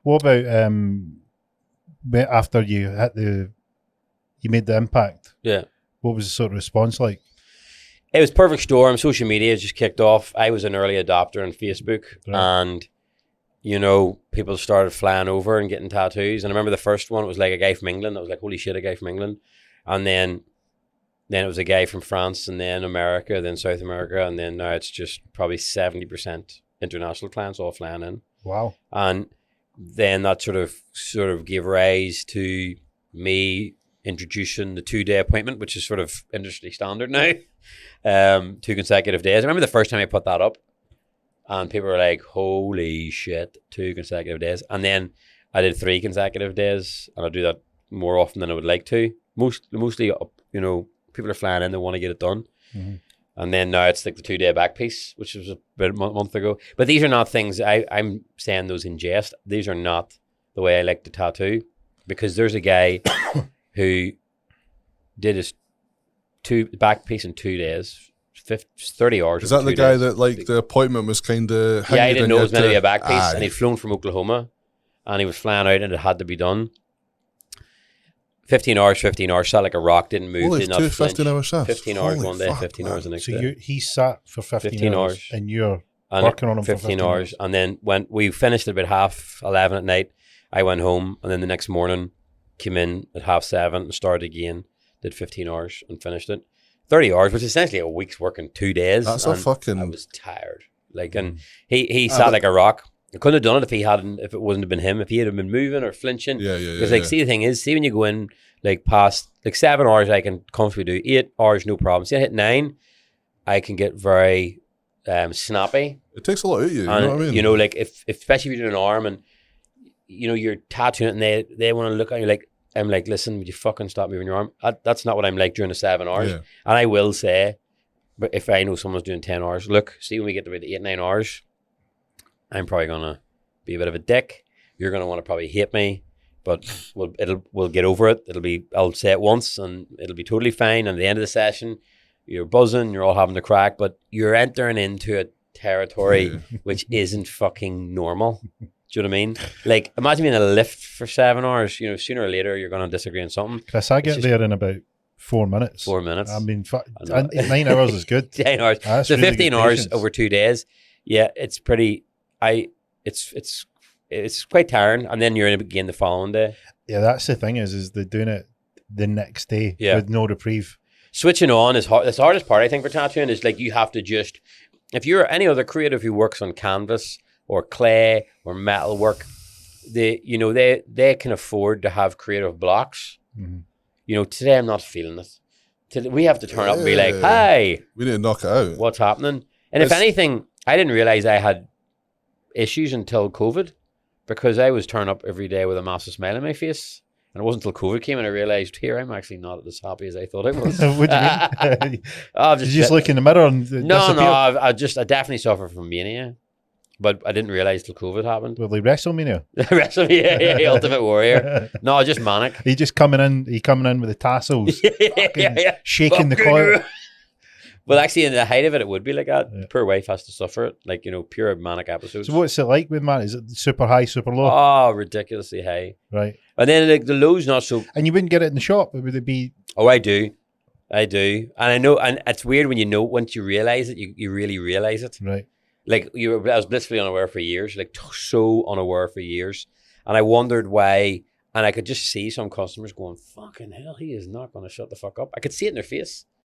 What about after you made the impact? Yeah. What was the sort of response like? It was perfect storm. Social media just kicked off. I was an early adopter on Facebook, and people started flying over and getting tattoos. And I remember the first one, it was like a guy from England. I was like, holy shit, a guy from England. And then it was a guy from France, and then America, then South America, and then now it's just probably 70% international clients all flying in. Wow. And then that sort of gave rise to me introducing the 2-day appointment, which is sort of industry standard now. 2 consecutive days. I remember the first time I put that up, and people were like, holy shit, 2 consecutive days. And then I did 3 consecutive days, and I do that more often than I would like to. Mostly, people are flying in, they want to get it done. Mm-hmm. And then now it's like the 2-day back piece, which was about a month ago. But these are not things, I'm saying those in jest. These are not the way I like to tattoo, because there's a guy who did his back piece in 2 days, 30 hours. Is that the guy that like the appointment was kind of? Yeah, I didn't know it was meant to be a back piece, and he'd flown from Oklahoma, and he was flying out, and it had to be done. 15 hours, sat like a rock, didn't move. Holy, did not 15-hour shifts. 15 hours one day, fuck, 15 hours the next so day. He sat for 15 hours, and you're working on him 15 for 15 hours. And then when we finished at about 11:30 at night, I went home, and then the next morning came in at 7:30 and started again, did 15 hours and finished it. 30 hours, which is essentially a week's work in 2 days. That's a fucking... I was tired. And he sat like a rock. I couldn't have done it if it wasn't have been him. If he had been moving or flinching. Yeah. Because see, the thing is, when you go in past 7 hours, I can comfortably do 8 hours, no problem. See, I hit 9, I can get very snappy. It takes a lot out of you. You know what I mean? If especially if you're doing an arm and you're tattooing it, and they want to look at you I'm like, listen, would you fucking stop moving your arm? That's not what I'm like during the 7 hours. Yeah. And I will say, but if I know someone's doing 10 hours, look, see when we get to about 8, 9 hours, I'm probably gonna be a bit of a dick. You're gonna want to probably hate me, but we'll get over it. I'll say it once and it'll be totally fine. And at the end of the session, you're buzzing, you're all having the crack, but you're entering into a territory which isn't fucking normal. Do you know what I mean? Like, imagine being in a lift for 7 hours. Sooner or later you're gonna disagree on something. Chris, I get there in about 4 minutes. 4 minutes. I mean, 9 hours is good. 9 hours. So really 15 hours over 2 days. Yeah, it's pretty. It's quite tiring, and then you're in again the following day. Yeah, that's the thing is they're doing it the next day with no reprieve. Switching on is hard. That's the hardest part, I think, for tattooing is like you have to just. If you're any other creative who works on canvas or clay or metal work, they can afford to have creative blocks. Mm-hmm. Today I'm not feeling it. Today, we have to turn up and be like, "Hey, we need to knock it out. What's happening?" And if anything, I didn't realize I had issues until COVID, because I was turning up every day with a massive smile on my face, and it wasn't until COVID came and I realized here I'm actually not as happy as I thought I was. What do you mean? Did you just look in the mirror and no, I definitely suffer from mania, but I didn't realize till COVID happened. Well, the WrestleMania, WrestleMania, Ultimate Warrior. No, just manic. He coming in with the tassels, shaking the coil. Well, actually, in the height of it would be like that. Yeah. Poor wife has to suffer it, like, pure manic episodes. So what's it like with man? Is it super high, super low? Oh, ridiculously high. Right. And then the low's not so... And you wouldn't get it in the shop? Would it be... Oh, I do. And I know, and it's weird when once you realize it, you really realize it. Right. Like, I was blissfully unaware for years, like so unaware for years. And I wondered why, and I could just see some customers going, fucking hell, he is not going to shut the fuck up. I could see it in their face.